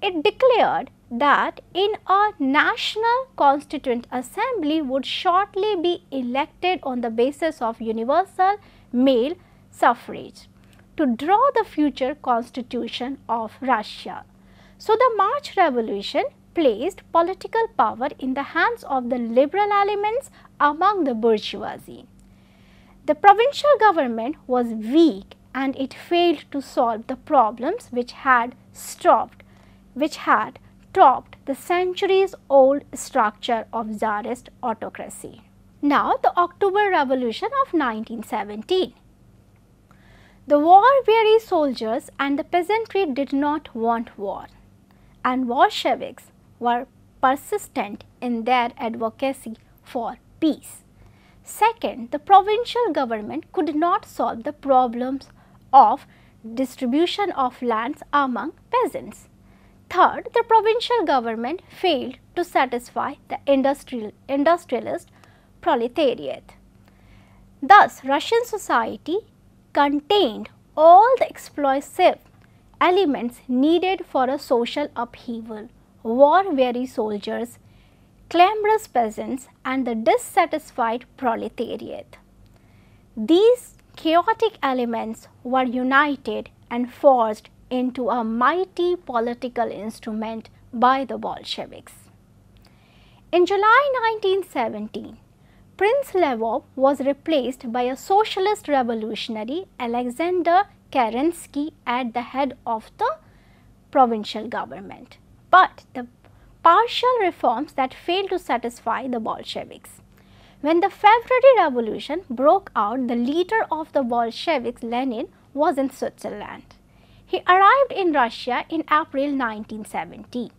It declared that in a national constituent assembly would shortly be elected on the basis of universal male suffrage to draw the future constitution of Russia. So the March Revolution placed political power in the hands of the liberal elements among the bourgeoisie. The provincial government was weak and it failed to solve the problems which had topped the centuries-old structure of Tsarist autocracy. Now, the October Revolution of 1917. The war-weary soldiers and the peasantry did not want war, and Bolsheviks were persistent in their advocacy for peace. Second, the provincial government could not solve the problems of distribution of lands among peasants. Third, the provincial government failed to satisfy the industrialist proletariat. Thus, Russian society contained all the explosive elements needed for a social upheaval: war-weary soldiers, clamorous peasants, and the dissatisfied proletariat. These chaotic elements were united and forged into a mighty political instrument by the Bolsheviks. In July 1917, Prince Lvov was replaced by a socialist revolutionary, Alexander Kerensky, at the head of the provincial government. But the partial reforms that failed to satisfy the Bolsheviks. When the February Revolution broke out, the leader of the Bolsheviks, Lenin, was in Switzerland. He arrived in Russia in April 1917.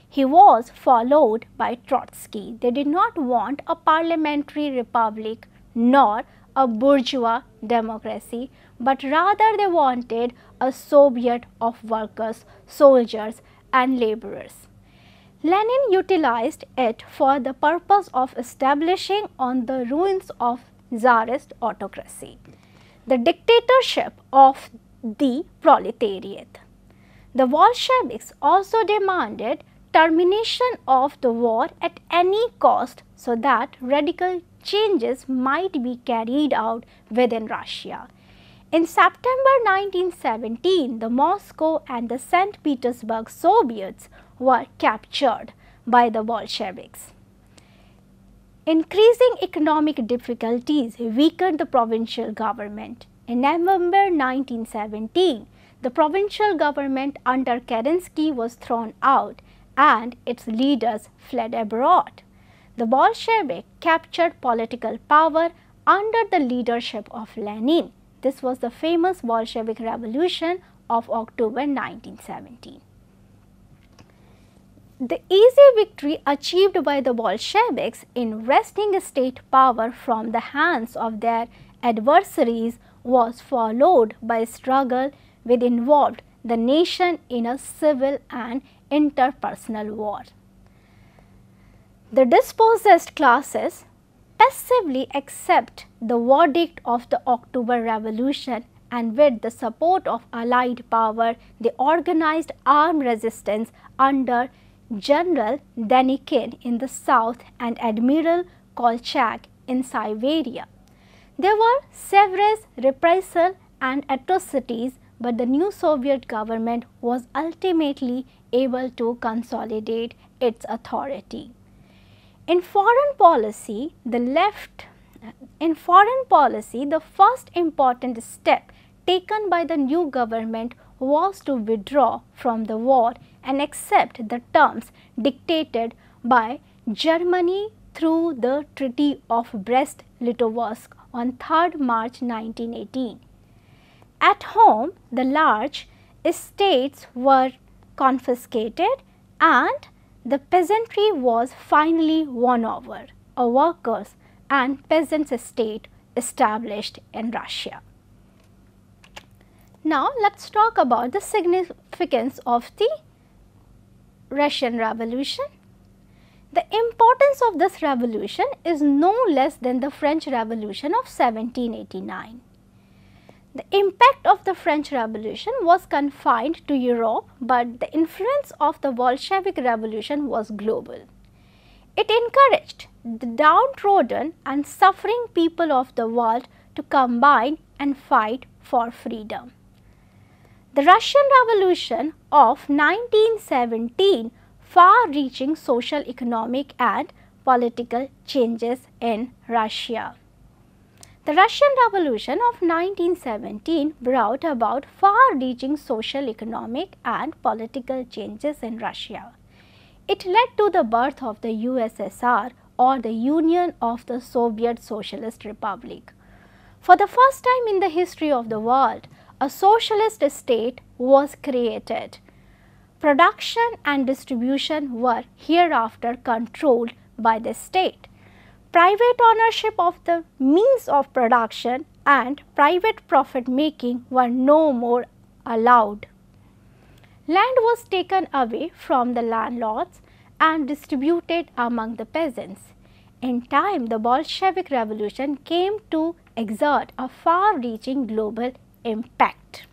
He was followed by Trotsky. They did not want a parliamentary republic nor a bourgeois democracy, but rather they wanted a Soviet of workers, soldiers, and laborers. Lenin utilized it for the purpose of establishing on the ruins of Tsarist autocracy the dictatorship of the proletariat. The Bolsheviks also demanded termination of the war at any cost so that radical changes might be carried out within Russia. In September 1917, the Moscow and the St. Petersburg Soviets were captured by the Bolsheviks. Increasing economic difficulties weakened the provincial government. In November 1917, the provincial government under Kerensky was thrown out and its leaders fled abroad. The Bolsheviks captured political power under the leadership of Lenin. This was the famous Bolshevik Revolution of October 1917. The easy victory achieved by the Bolsheviks in wresting state power from the hands of their adversaries was followed by a struggle which involved the nation in a civil and interpersonal war. The dispossessed classes passively accept the verdict of the October Revolution, and with the support of Allied power, they organized armed resistance under General Denikin in the south and Admiral Kolchak in Siberia. There were several reprisals and atrocities, but the new Soviet government was ultimately able to consolidate its authority. In foreign policy, the first important step taken by the new government was to withdraw from the war and accept the terms dictated by Germany through the Treaty of Brest-Litovsk on 3rd March 1918. At home, the large estates were confiscated and the peasantry was finally won over, a workers' and peasants' state established in Russia. Now, let us talk about the significance of the Russian Revolution. The importance of this revolution is no less than the French Revolution of 1789. The impact of the French Revolution was confined to Europe, but the influence of the Bolshevik Revolution was global. It encouraged the downtrodden and suffering people of the world to combine and fight for freedom. The Russian Revolution of 1917 far-reaching social, economic and political changes in Russia. The Russian Revolution of 1917 brought about far-reaching social, economic and political changes in Russia. It led to the birth of the USSR, or the Union of the Soviet Socialist Republic. For the first time in the history of the world, a socialist state was created. Production and distribution were hereafter controlled by the state. Private ownership of the means of production and private profit making were no more allowed. Land was taken away from the landlords and distributed among the peasants. In time, the Bolshevik Revolution came to exert a far-reaching global impact.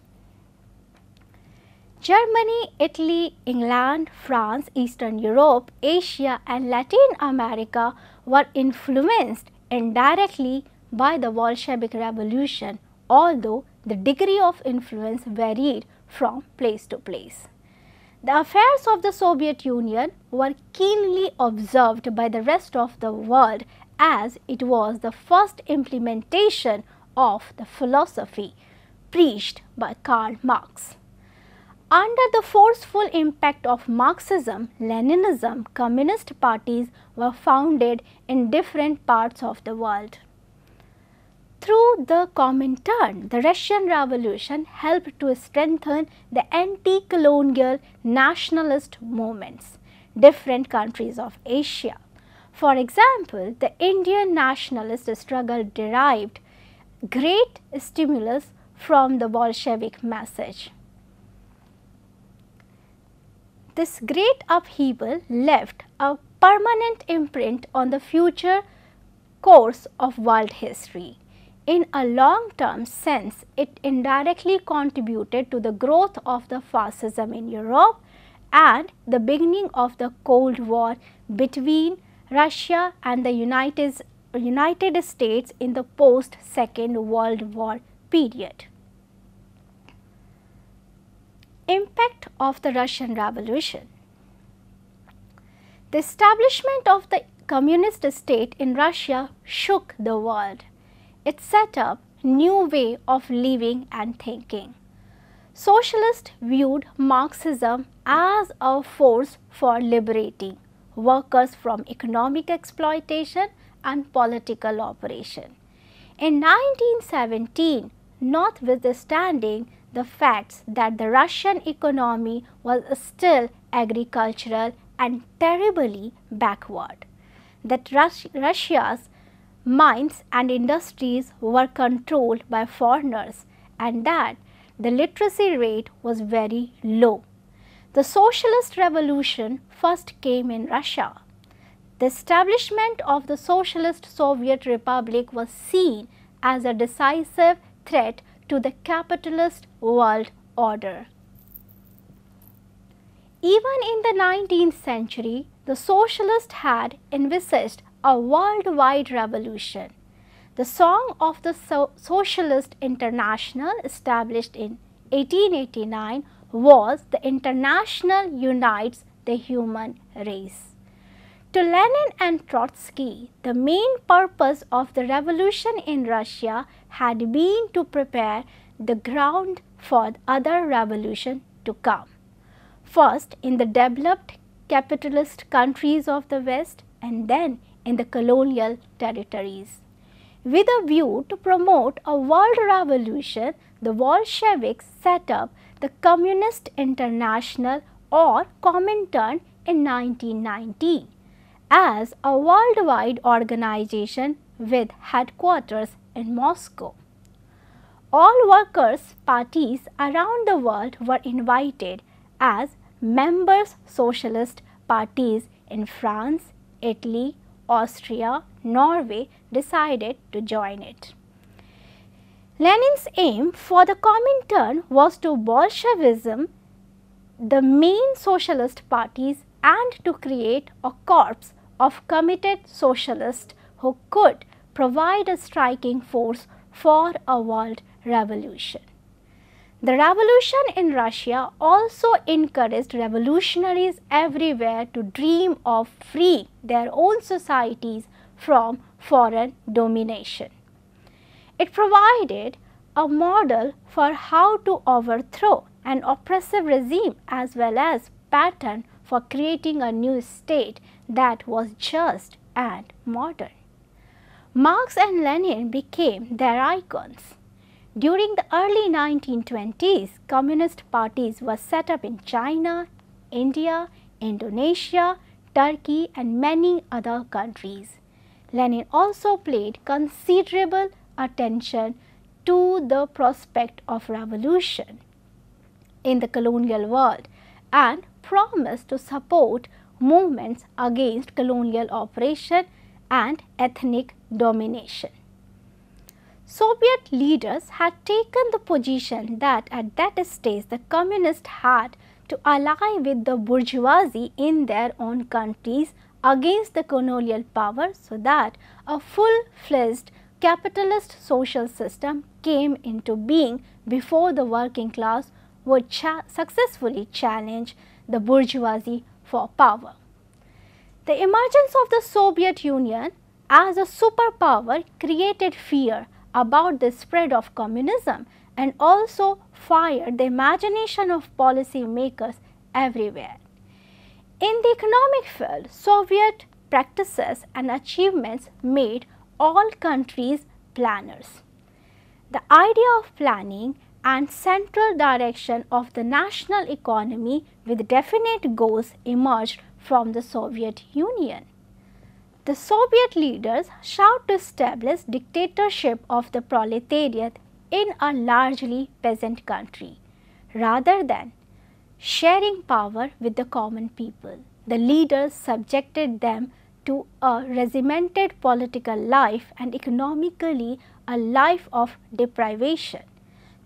Germany, Italy, England, France, Eastern Europe, Asia and Latin America were influenced indirectly by the Bolshevik Revolution, although the degree of influence varied from place to place. The affairs of the Soviet Union were keenly observed by the rest of the world, as it was the first implementation of the philosophy preached by Karl Marx. Under the forceful impact of Marxism, Leninism, communist parties were founded in different parts of the world. Through the Comintern, the Russian Revolution helped to strengthen the anti-colonial nationalist movements in different countries of Asia. For example, the Indian nationalist struggle derived great stimulus from the Bolshevik message. This great upheaval left a permanent imprint on the future course of world history. In a long-term sense, it indirectly contributed to the growth of the fascism in Europe and the beginning of the Cold War between Russia and the United States in the post-Second World War period. Impact of the Russian Revolution. The establishment of the communist state in Russia shook the world. It set up a new way of living and thinking. Socialists viewed Marxism as a force for liberating workers from economic exploitation and political oppression. In 1917, notwithstanding the facts that the Russian economy was still agricultural and terribly backward, that Russia's mines and industries were controlled by foreigners, and that the literacy rate was very low. The socialist revolution first came in Russia. The establishment of the Socialist Soviet Republic was seen as a decisive threat to the capitalist world order. Even in the 19th century, the socialists had envisaged a worldwide revolution. The Song of the Socialist International, established in 1889, was the International Unites the Human Race. To Lenin and Trotsky, the main purpose of the revolution in Russia had been to prepare the ground for other revolution to come. First in the developed capitalist countries of the West and then in the colonial territories. With a view to promote a world revolution, the Bolsheviks set up the Communist International, or Comintern, in 1919 as a worldwide organization with headquarters in Moscow. All workers' parties around the world were invited as members. Socialist parties in France, Italy, Austria, Norway decided to join it. Lenin's aim for the Comintern was to Bolshevism the main socialist parties and to create a corps of committed socialists who could provide a striking force for a world revolution. The revolution in Russia also encouraged revolutionaries everywhere to dream of freeing their own societies from foreign domination. It provided a model for how to overthrow an oppressive regime as well as pattern for creating a new state that was just and modern. Marx and Lenin became their icons. During the early 1920s, communist parties were set up in China, India, Indonesia, Turkey and many other countries. Lenin also paid considerable attention to the prospect of revolution in the colonial world and promised to support movements against colonial oppression and ethnic domination. Soviet leaders had taken the position that at that stage the communists had to ally with the bourgeoisie in their own countries against the colonial power so that a full-fledged capitalist social system came into being before the working class would successfully challenge the bourgeoisie for power. The emergence of the Soviet Union as a superpower created fear about the spread of communism and also fired the imagination of policy makers everywhere. In the economic field, Soviet practices and achievements made all countries planners. The idea of planning and central direction of the national economy with definite goals emerged from the Soviet Union. The Soviet leaders sought to establish dictatorship of the proletariat in a largely peasant country, rather than sharing power with the common people. The leaders subjected them to a regimented political life and economically a life of deprivation.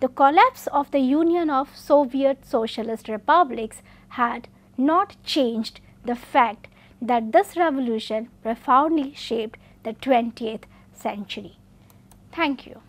The collapse of the Union of Soviet Socialist Republics had not changed the fact that this revolution profoundly shaped the 20th century. Thank you.